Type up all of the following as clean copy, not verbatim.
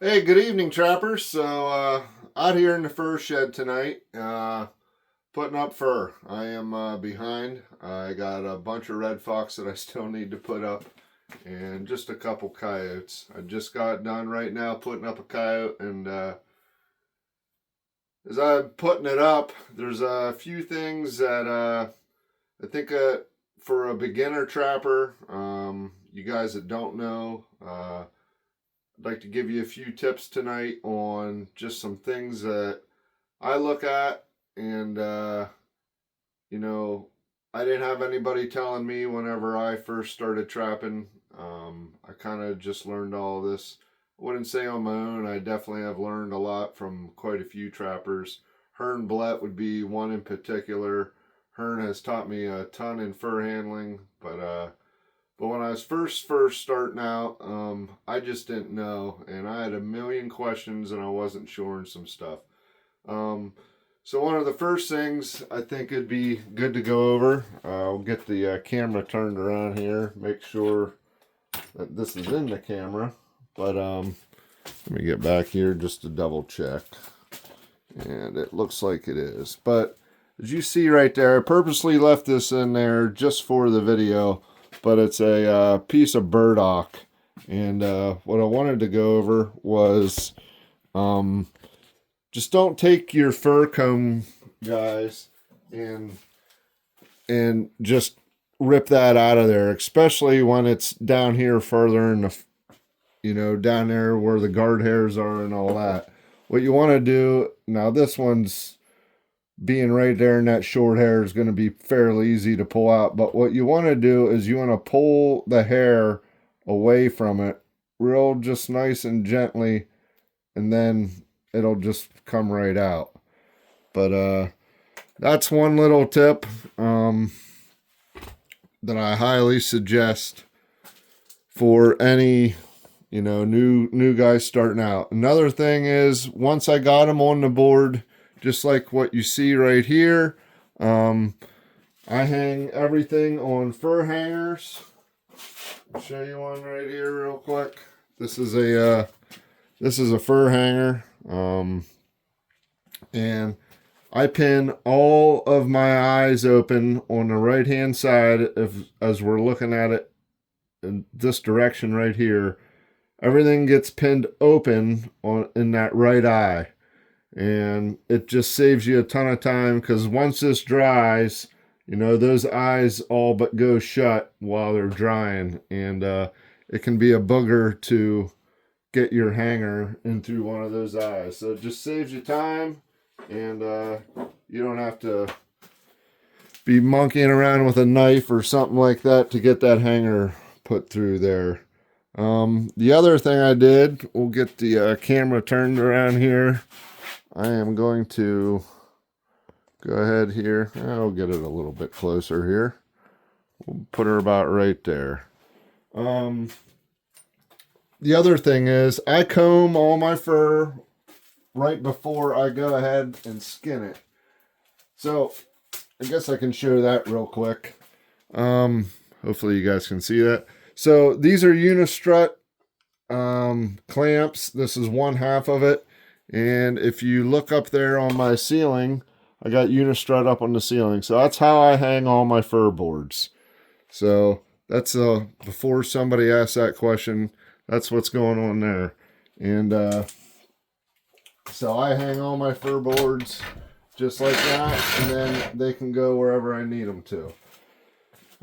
Hey, good evening, trappers. Out here in the fur shed tonight, putting up fur. I am behind. I got a bunch of red fox that I still need to put up, and just a couple coyotes. I just got done right now putting up a coyote, and as I'm putting it up, there's a few things that I think for a beginner trapper, you guys that don't know. I'd like to give you a few tips tonight on just some things that I look at, and you know, I didn't have anybody telling me whenever I first started trapping. I kind of just learned all this. I wouldn't say on my own. I definitely have learned a lot from quite a few trappers. Hearn Blett would be one in particular. Hearn has taught me a ton in fur handling, but when I was first starting out, I just didn't know, and I had a million questions, and I wasn't sure on some stuff. Um, so one of the first things I think it'd be good to go over. I'll get the camera turned around here, make sure that this is in the camera. But let me get back here just to double check, and it looks like it is. But as you see right there, I purposely left this in there just for the video, but it's a piece of burdock. And what I wanted to go over was just don't take your fur comb, guys, and just rip that out of there, especially when it's down here further in the, down there where the guard hairs are and all that. What you want to do, now this one's being right there in that short hair is going to be fairly easy to pull out. But what you want to do is you want to pull the hair away from it real just nice and gently, and then it'll just come right out. But that's one little tip that I highly suggest for any new guys starting out. Another thing is, once I got them on the board, just like what you see right here, I hang everything on fur hangers. I'll show you one right here real quick. This is a fur hanger, and I pin all of my eyes open on the right hand side. As we're looking at it in this direction right here, everything gets pinned open in that right eye, and it just saves you a ton of time, because once this dries, those eyes all but go shut while they're drying, and it can be a booger to get your hanger in through one of those eyes. So it just saves you time, and you don't have to be monkeying around with a knife or something like that to get that hanger put through there. The other thing I did, we'll get the camera turned around here. I am going to go ahead here. I'll get it a little bit closer here. We'll put her about right there. The other thing is, I comb all my fur right before I go ahead and skin it. So I guess I can show that real quick. Hopefully you guys can see that. So these are Unistrut clamps. This is one half of it. And if you look up there on my ceiling, I got Unistrut up on the ceiling. So that's how I hang all my fur boards. So that's before somebody asks that question, that's what's going on there. And so I hang all my fur boards just like that, and then they can go wherever I need them to.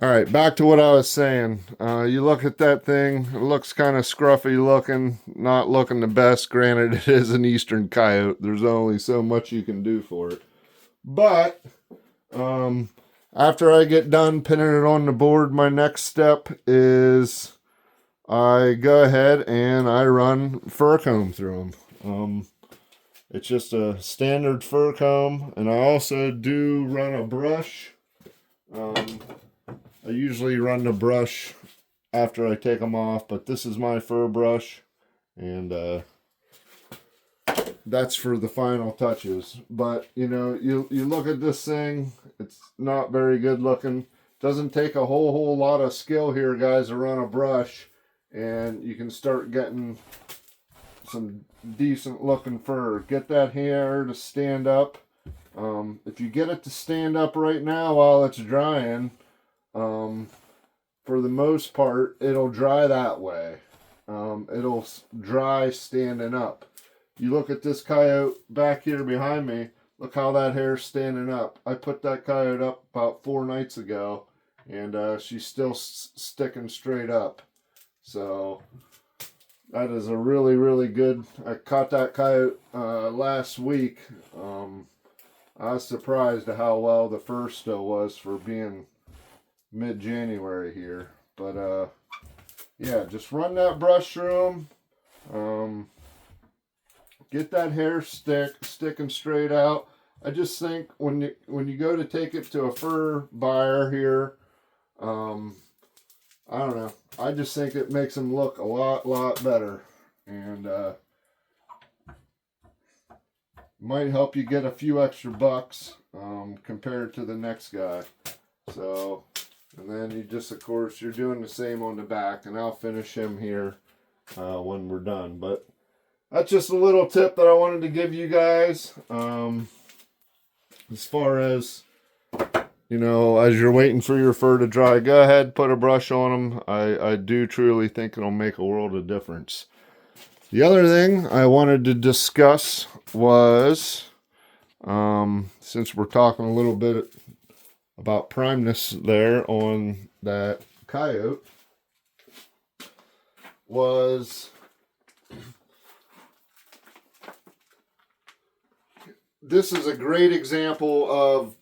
All right, back to what I was saying. You look at that thing, it looks kind of scruffy looking, not looking the best. Granted, it is an eastern coyote. There's only so much you can do for it. But after I get done pinning it on the board, my next step is I go ahead and I run fur comb through them. It's just a standard fur comb, and I also do run a brush. I usually run the brush after I take them off, but this is my fur brush, and that's for the final touches. But you look at this thing, it's not very good looking. Doesn't take a whole lot of skill here, guys, to run a brush, and you can start getting some decent looking fur. Get that hair to stand up. If you get it to stand up right now while it's drying, for the most part, it'll dry that way. It'll dry standing up. You look at this coyote back here behind me. Look how that hair's standing up. I put that coyote up about 4 nights ago, and she's still sticking straight up. So that is a really, really good. I caught that coyote last week. I was surprised at how well the fur still was for being mid-January here. But yeah, just run that brush through them. Get that hair sticking straight out. I just think when you go to take it to a fur buyer here, I don't know. I just think it makes them look a lot better, and might help you get a few extra bucks compared to the next guy. So, and then you just, of course, you're doing the same on the back, and I'll finish him here when we're done. But that's just a little tip that I wanted to give you guys. As far as, you know, as you're waiting for your fur to dry, go ahead, put a brush on them. I do truly think it'll make a world of difference. The other thing I wanted to discuss was, since we're talking a little bit about primeness there on that coyote, was this is a great example of,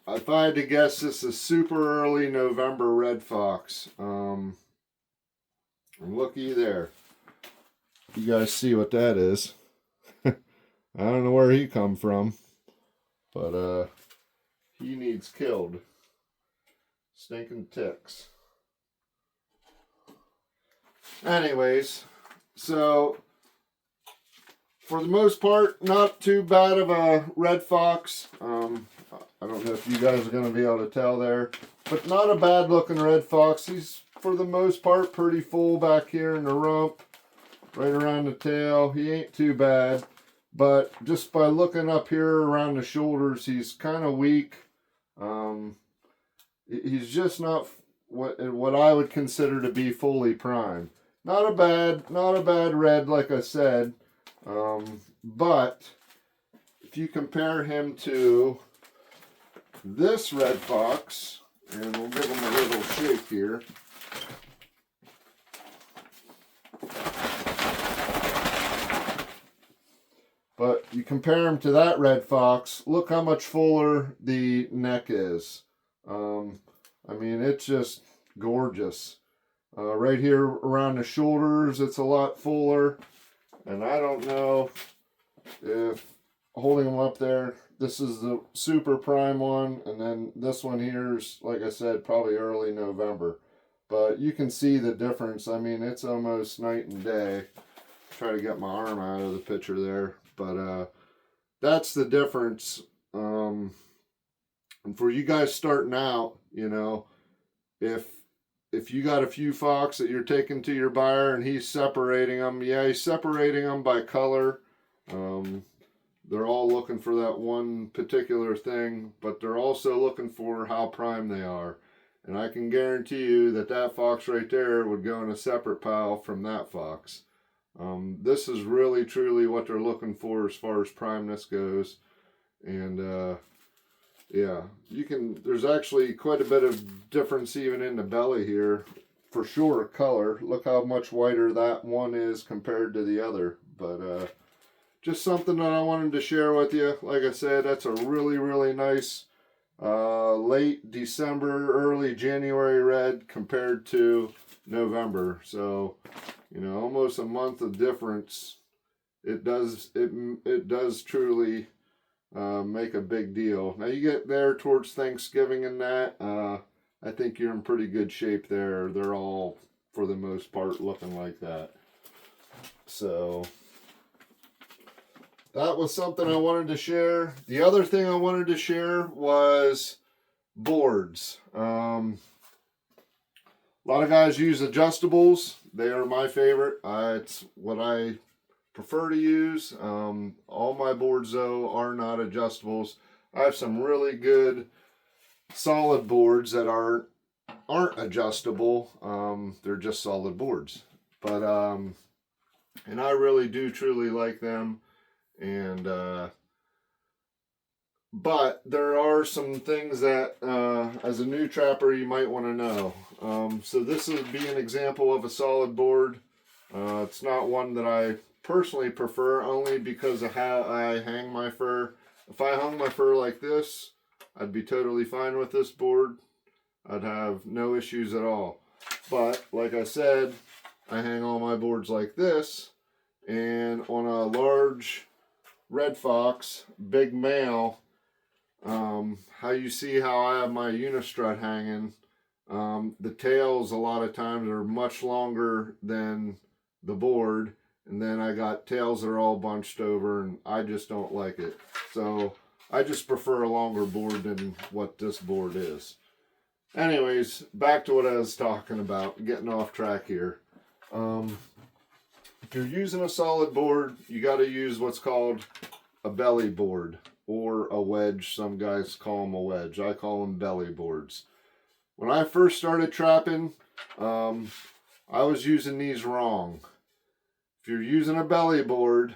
if I had to guess, this is super early November red fox. And looky there. You guys see what that is. I don't know where he come from, but he needs killed. Stinking ticks. Anyways, so for the most part, not too bad of a red fox. I don't know if you guys are going to be able to tell there, but not a bad looking red fox. He's, for the most part, pretty full back here in the rump, right around the tail. He ain't too bad, but just by looking up here around the shoulders, he's kind of weak. He's just not what I would consider to be fully primed. Not a bad red, like I said. But if you compare him to this red fox, and we'll give him a little shake here. But you compare him to that red fox, look how much fuller the neck is. I mean, it's just gorgeous. Right here around the shoulders, it's a lot fuller. And I don't know if holding them up there, this is the super prime one, and then this one here is, like I said, probably early November. But you can see the difference. I mean, it's almost night and day. Try to get my arm out of the picture there. But that's the difference. And for you guys starting out, you know, if you got a few fox that you're taking to your buyer and he's separating them, yeah, he's separating them by color. They're all looking for that one particular thing, but they're also looking for how prime they are. And I can guarantee you that that fox right there would go in a separate pile from that fox. This is really truly what they're looking for as far as primeness goes. And yeah, there's actually quite a bit of difference even in the belly here. For sure, color. Look how much whiter that one is compared to the other. But just something that I wanted to share with you. Like I said, that's a really, really nice late December, early January red compared to November. So, you know, almost a month of difference. It does truly make a big deal. Now you get there towards Thanksgiving and that, I think you're in pretty good shape there. They're all, for the most part, looking like that. So that was something I wanted to share. The other thing I wanted to share was boards. A lot of guys use adjustables. They are my favorite. It's what I prefer to use. All my boards though are not adjustables. I have some really good solid boards that aren't adjustable. They're just solid boards, but and I really do truly like them. And but there are some things that as a new trapper you might want to know. So this would be an example of a solid board. It's not one that I personally prefer, only because of how I hang my fur. If I hung my fur like this, I'd be totally fine with this board. I'd have no issues at all. But like I said, I hang all my boards like this, and on a large red fox, big male, how you see how I have my unistrut hanging, the tails a lot of times are much longer than the board, and then I got tails that are all bunched over, and I just don't like it. So I just prefer a longer board than what this board is. Anyways, back to what I was talking about, getting off track here. If you're using a solid board, you got to use what's called a belly board, or a wedge. Some guys call them a wedge. I call them belly boards. When I first started trapping, I was using these wrong. If you're using a belly board,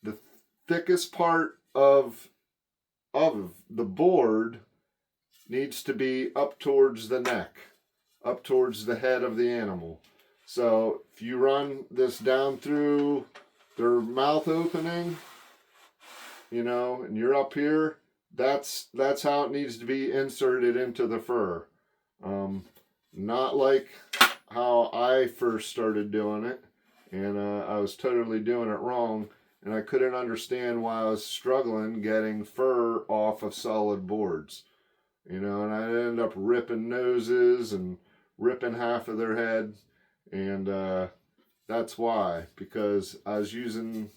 the thickest part of the board needs to be up towards the neck, up towards the head of the animal. So if you run this down through their mouth opening, you know, and you're up here, that's how it needs to be inserted into the fur. Not like how I first started doing it, and I was totally doing it wrong, and I couldn't understand why I was struggling getting fur off of solid boards. You know, and I ended up ripping noses and ripping half of their head, and that's why, because I was using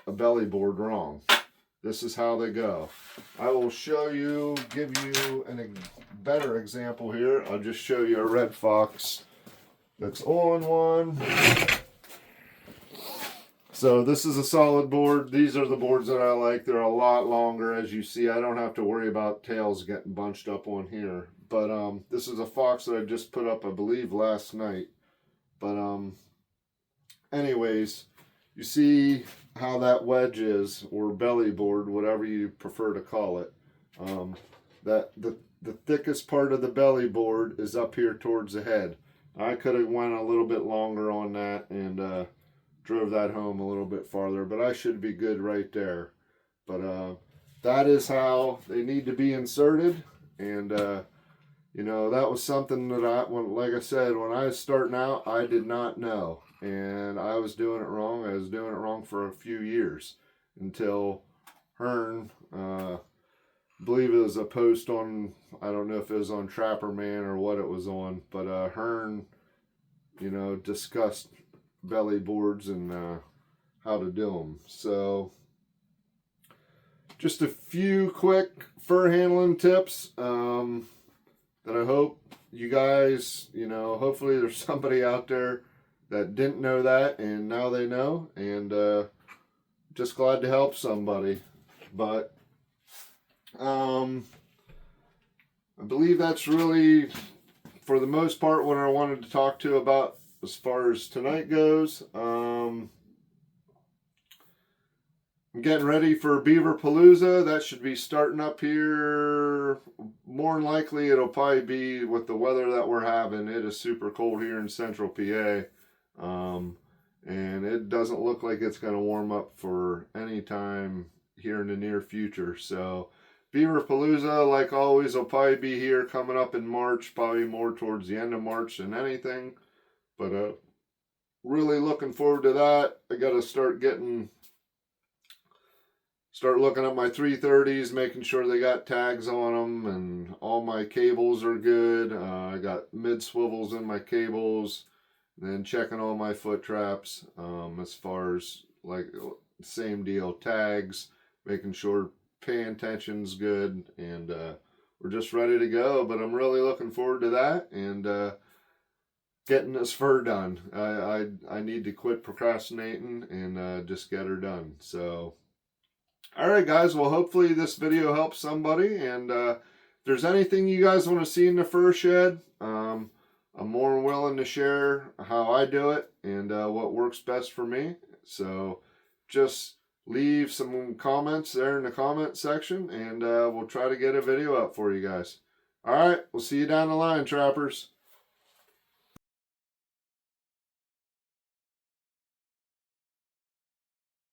a belly board wrong. This is how they go. I will show you, give you a better example here. I'll just show you a red fox that's on one. So this is a solid board. These are the boards that I like. They're a lot longer, as you see. I don't have to worry about tails getting bunched up on here. But this is a fox that I just put up, I believe, last night. But anyways, you see how that wedge is, or belly board, whatever you prefer to call it. That the thickest part of the belly board is up here towards the head. I could have went a little bit longer on that and drove that home a little bit farther, but I should be good right there. But that is how they need to be inserted, and you know, that was something that like I said, when I was starting out, I did not know, and I was doing it wrong. I was doing it wrong for a few years until Hearn, I believe it was a post on, I don't know if it was on Trapper Man or what it was on, but Hearn, you know, discussed belly boards and how to do them. So just a few quick fur handling tips that I hope you guys, you know, hopefully there's somebody out there that didn't know that and now they know, and just glad to help somebody. But I believe that's really, for the most part, what I wanted to talk to about as far as tonight goes. I'm getting ready for Beaver Palooza. That should be starting up here. More than likely, it'll probably be with the weather that we're having. It is super cold here in central PA. And it doesn't look like it's going to warm up for any time here in the near future. So Beaver Palooza, like always, will probably be here coming up in March, probably more towards the end of March than anything. But really looking forward to that. I got to start looking at my 330s, making sure they got tags on them, and all my cables are good. I got mid swivels in my cables, and then checking all my foot traps, as far as, like, same deal, tags, making sure paying tension's good, and we're just ready to go. But I'm really looking forward to that, and getting this fur done. I need to quit procrastinating and just get her done. So, all right, guys. Well, hopefully this video helps somebody. And if there's anything you guys want to see in the fur shed, I'm more than willing to share how I do it and what works best for me. So just leave some comments there in the comment section, and we'll try to get a video up for you guys. All right, we'll see you down the line, trappers.